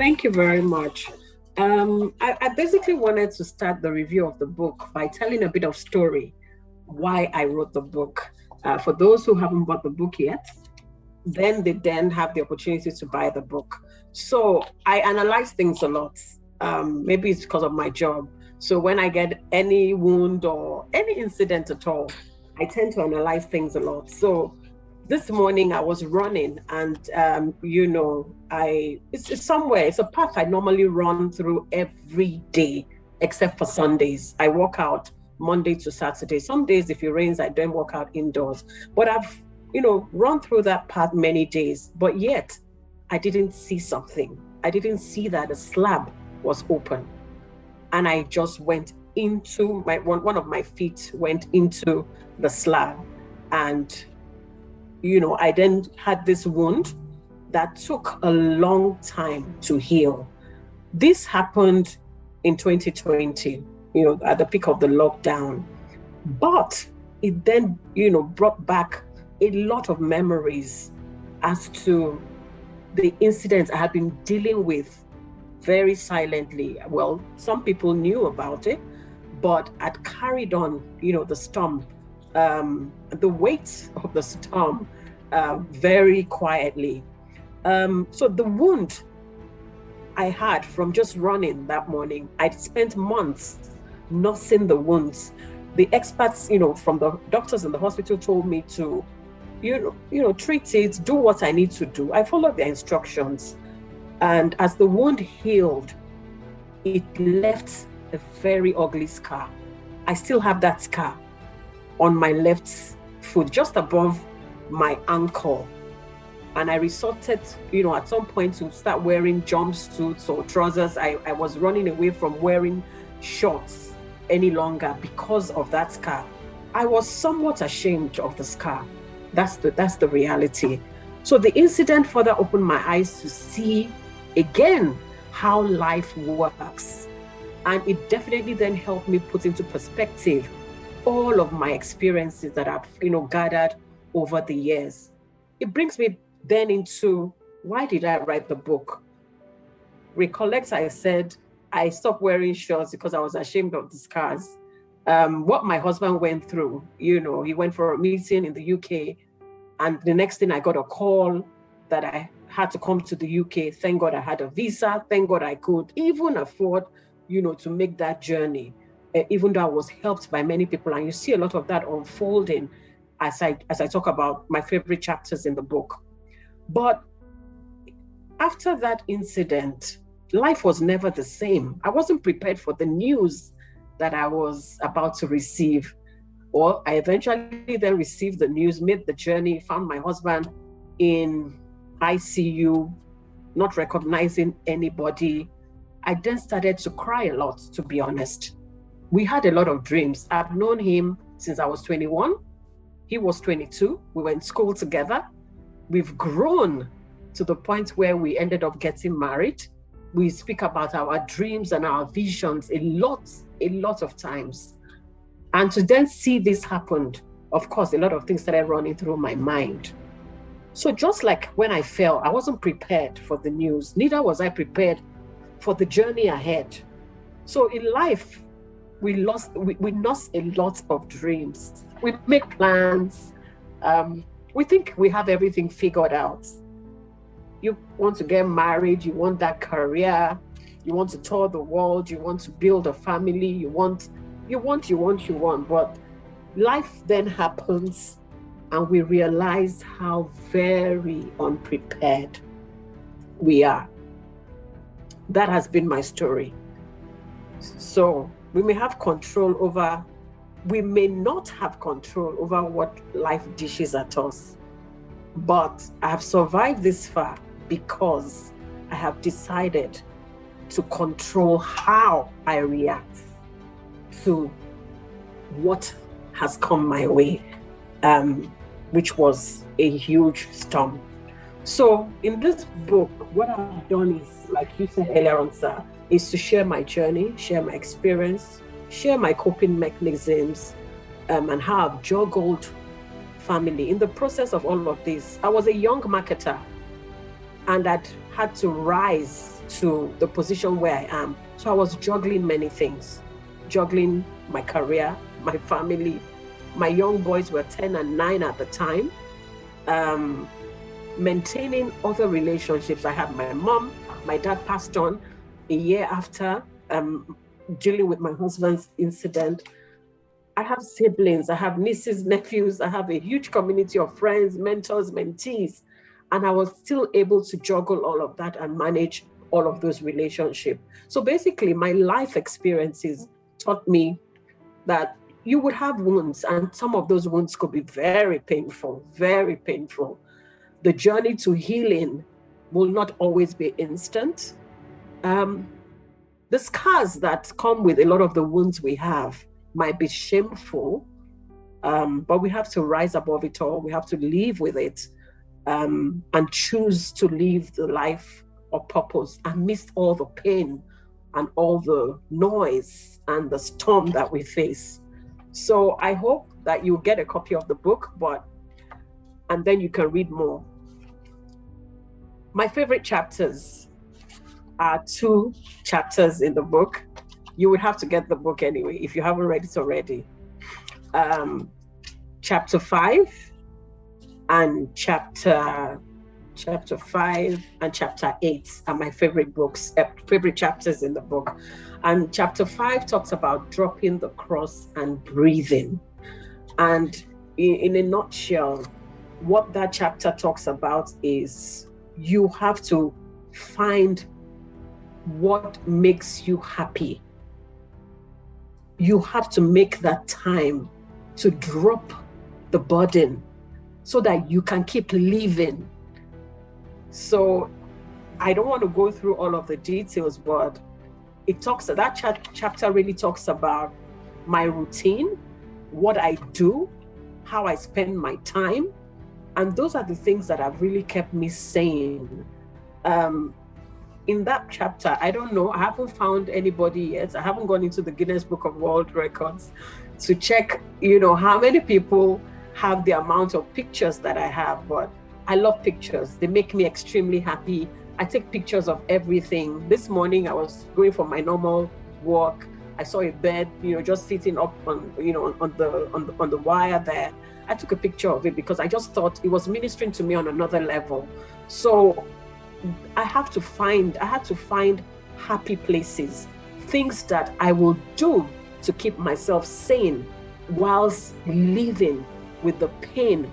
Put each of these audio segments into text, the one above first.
Thank you very much. I basically wanted to start the review of the book by telling a bit of story why I wrote the book. For those who haven't bought the book yet, then they then have the opportunity to buy the book. So I analyze things a lot. Maybe it's because of my job. So when I get any wound or any incident at all, I tend to analyze things a lot. So this morning I was running, and it's somewhere. It's a path I normally run through every day, except for Sundays. I walk out Monday to Saturday. Some days, if it rains, I don't walk out indoors. But I've run through that path many days. But yet, I didn't see something. I didn't see that a slab was open, and I just went into one of my feet went into the slab, and I then had this wound that took a long time to heal. This happened in 2020, at the peak of the lockdown. But it then, brought back a lot of memories as to the incidents I had been dealing with very silently. Well, some people knew about it, but I'd carried on, the storm, the weight of the storm, very quietly. So the wound I had from just running that morning, I'd spent months nursing the wounds. The experts, from the doctors in the hospital told me to, treat it, do what I need to do. I followed their instructions. And as the wound healed, it left a very ugly scar. I still have that scar on my left foot, just above my ankle. And I resorted, at some point to start wearing jumpsuits or trousers. I was running away from wearing shorts any longer because of that scar. I was somewhat ashamed of the scar. That's the reality. So the incident further opened my eyes to see again how life works. And it definitely then helped me put into perspective all of my experiences that I've, gathered over the years. It brings me then into, why did I write the book? Recollect, I said I stopped wearing shorts because I was ashamed of the scars. What my husband went through, he went for a meeting in the UK, and the next thing I got a call that I had to come to the UK. Thank God I had a visa. Thank God I could even afford, to make that journey, even though I was helped by many people. And you see a lot of that unfolding as I talk about my favorite chapters in the book. But after that incident, life was never the same. I wasn't prepared for the news that I was about to receive. Or I eventually then received the news, made the journey, found my husband in ICU, not recognizing anybody. I then started to cry a lot, to be honest. We had a lot of dreams. I've known him since I was 21. He was 22. We were in school together. We've grown to the point where we ended up getting married. We speak about our dreams and our visions a lot of times. And to then see this happen, of course, a lot of things started running through my mind. So just like when I fell, I wasn't prepared for the news. Neither was I prepared for the journey ahead. So in life, we lost a lot of dreams. We make plans. We think we have everything figured out. You want to get married, you want that career, you want to tour the world, you want to build a family, you want, but life then happens and we realize how very unprepared we are. That has been my story. So we may not have control over what life dishes at us. But I have survived this far because I have decided to control how I react to what has come my way, which was a huge storm. So in this book, what I've done is, like you said earlier on, sir, is to share my journey, share my experience, share my coping mechanisms, and how I've juggled family. In the process of all of this, I was a young marketer, and I'd had to rise to the position where I am. So I was juggling many things, juggling my career, my family. My young boys were 10 and 9 at the time. Maintaining other relationships. I had my mom, my dad passed on a year after, dealing with my husband's incident. I have siblings, I have nieces, nephews, I have a huge community of friends, mentors, mentees, and I was still able to juggle all of that and manage all of those relationships. So basically, my life experiences taught me that you would have wounds, and some of those wounds could be very painful, very painful. The journey to healing will not always be instant. The scars that come with a lot of the wounds we have might be shameful, but we have to rise above it all. We have to live with it, and choose to live the life of purpose amidst all the pain and all the noise and the storm that we face. So I hope that you get a copy of the book, and then you can read more. My favorite chapters are 2 chapters in the book. You would have to get the book anyway if you haven't read it already. Chapter 5 and chapter 5 and chapter 8 are my favorite books, favorite chapters in the book. And chapter 5 talks about dropping the cross and breathing. And in a nutshell, what that chapter talks about is you have to find what makes you happy. You have to make that time to drop the burden so that you can keep living. So I don't want to go through all of the details, but that chapter really talks about my routine, what I do, how I spend my time. And those are the things that have really kept me sane. In that chapter, I don't know, I haven't found anybody yet. I haven't gone into the Guinness Book of World Records to check, how many people have the amount of pictures that I have, but I love pictures. They make me extremely happy. I take pictures of everything. This morning, I was going for my normal walk. I saw a bird, just sitting up on the wire there. I took a picture of it because I just thought it was ministering to me on another level. So I had to find happy places, things that I will do to keep myself sane whilst living with the pain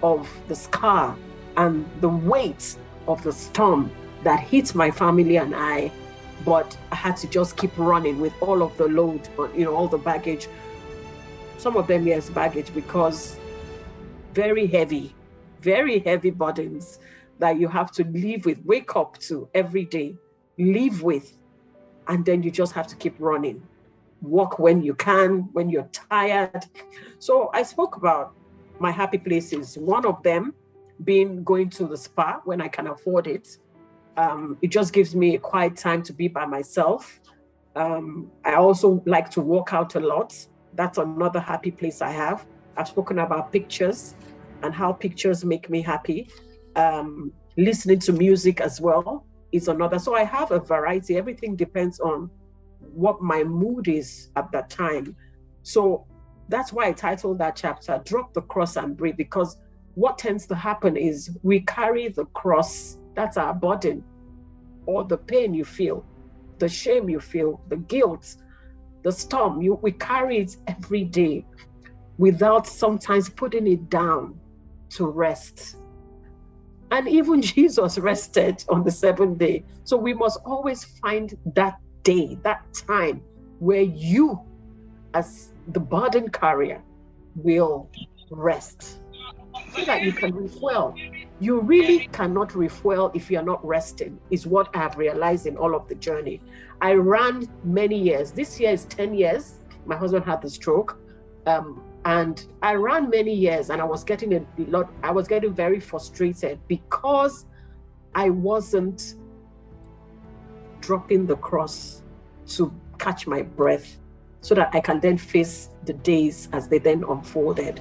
of the scar and the weight of the storm that hit my family and I. But I had to just keep running with all of the load, all the baggage. Some of them, yes, baggage, because very heavy burdens that you have to live with, wake up to every day, live with, and then you just have to keep running. Walk when you can, when you're tired. So I spoke about my happy places. One of them being going to the spa when I can afford it. It just gives me a quiet time to be by myself. I also like to walk out a lot. That's another happy place I have. I've spoken about pictures and how pictures make me happy. Listening to music as well is another. So I have a variety. Everything depends on what my mood is at that time. So that's why I titled that chapter, Drop the Cross and Breathe, because what tends to happen is we carry the cross, that's our burden, or the pain you feel, the shame you feel, the guilt, the storm, we carry it every day without sometimes putting it down to rest. And even Jesus rested on the 7th day. So we must always find that day, that time where you, as the burden carrier, will rest so that you can refuel. You really cannot refuel if you're not resting, is what I have realized in all of the journey. I ran many years. This year is 10 years. My husband had the stroke. And I ran many years, and I was getting very frustrated because I wasn't dropping the cross to catch my breath so that I can then face the days as they then unfolded.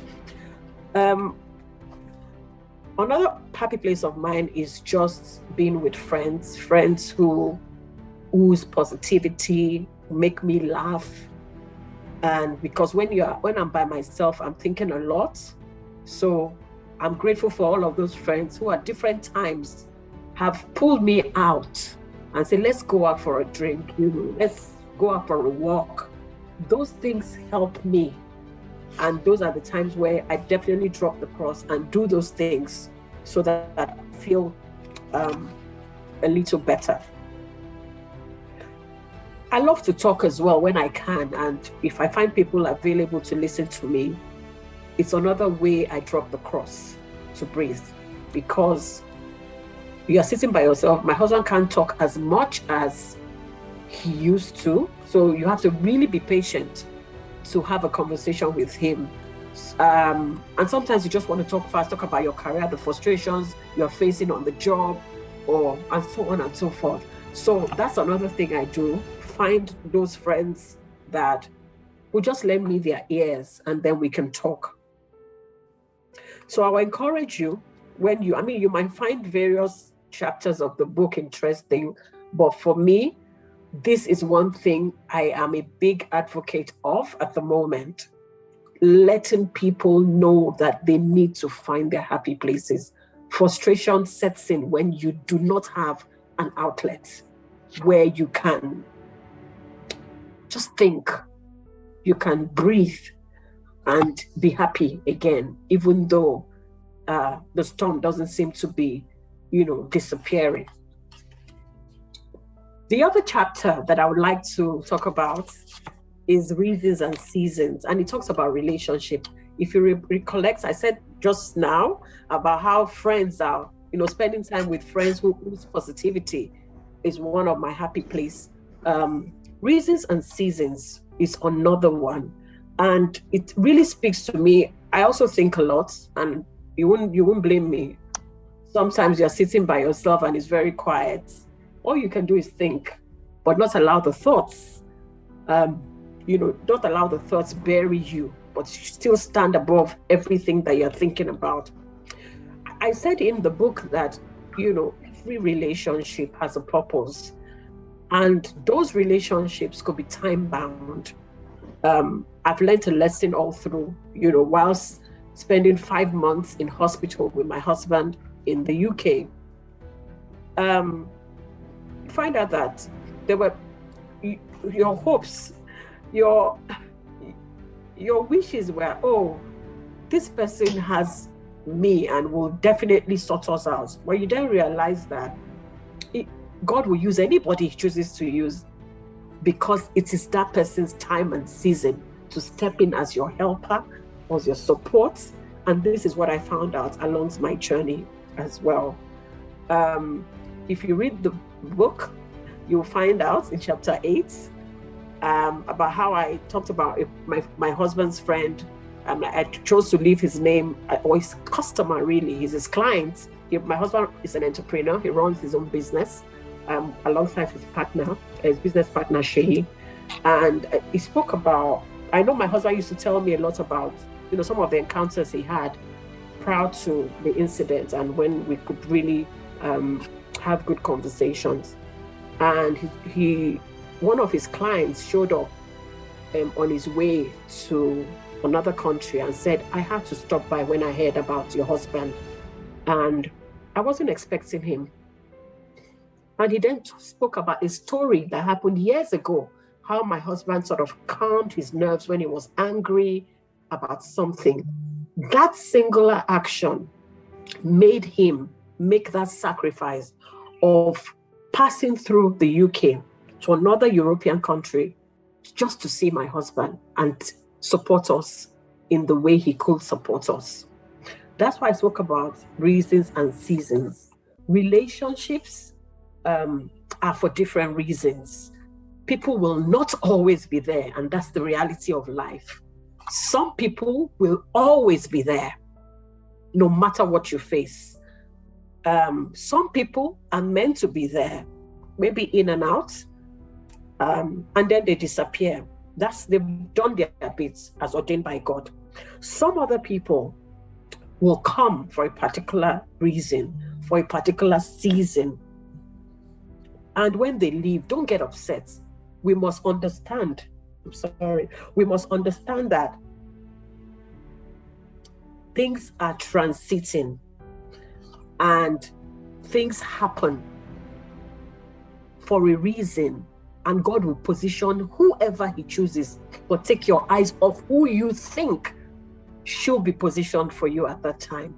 Another happy place of mine is just being with friends whose positivity make me laugh. And because when I'm by myself, I'm thinking a lot. So I'm grateful for all of those friends who at different times have pulled me out and say, let's go out for a drink, let's go out for a walk. Those things help me. And those are the times where I definitely drop the cross and do those things so that I feel a little better. I love to talk as well when I can. And if I find people available to listen to me, it's another way I drop the cross to breathe, because you are sitting by yourself. My husband can't talk as much as he used to. So you have to really be patient to have a conversation with him. And sometimes you just want to talk fast, talk about your career, the frustrations you're facing on the job, and so on and so forth. So that's another thing I do. Find those friends that will just lend me their ears, and then we can talk. So I will encourage you, you might find various chapters of the book interesting, but for me, this is one thing I am a big advocate of at the moment: letting people know that they need to find their happy places. Frustration sets in when you do not have an outlet where you can just think, you can breathe and be happy again, even though the storm doesn't seem to be, disappearing. The other chapter that I would like to talk about is Reasons and Seasons, and it talks about relationship. If you recollect, I said just now about how friends are, spending time with friends whose positivity is one of my happy place. Reasons and Seasons is another one, and it really speaks to me. I also think a lot, and you won't blame me. Sometimes you're sitting by yourself and it's very quiet. All you can do is think, but not allow the thoughts. Don't allow the thoughts bury you, but still stand above everything that you're thinking about. I said in the book that, every relationship has a purpose, and those relationships could be time bound. I've learned a lesson all through, whilst spending 5 months in hospital with my husband in the UK. Find out that there were your hopes, your wishes were, oh, this person has me and will definitely sort us out. But you then realize that God will use anybody he chooses to use, because it is that person's time and season to step in as your helper, as your support. And this is what I found out along my journey as well. If you read the book, you'll find out in chapter 8 about how I talked about my husband's friend. I chose to leave his name, or his customer really, he's his client. My husband is an entrepreneur. He runs his own business alongside his business partner, Shay. And he spoke about, I know my husband used to tell me a lot about, some of the encounters he had prior to the incident, and when we could really have good conversations. And one of his clients showed up on his way to another country and said, I had to stop by when I heard about your husband. And I wasn't expecting him. And he then spoke about a story that happened years ago, how my husband sort of calmed his nerves when he was angry about something. That singular action made him make that sacrifice of passing through the UK to another European country just to see my husband and support us in the way he could support us. That's why I spoke about reasons and seasons. Relationships are for different reasons. People will not always be there, and that's the reality of life. Some people will always be there, no matter what you face. Some people are meant to be there, maybe in and out, and then they disappear. They've done their bits as ordained by God. Some other people will come for a particular reason, for a particular season. And when they leave, don't get upset. We must understand. We must understand that things are transiting and things happen for a reason, and God will position whoever he chooses. But take your eyes off who you think should be positioned for you at that time.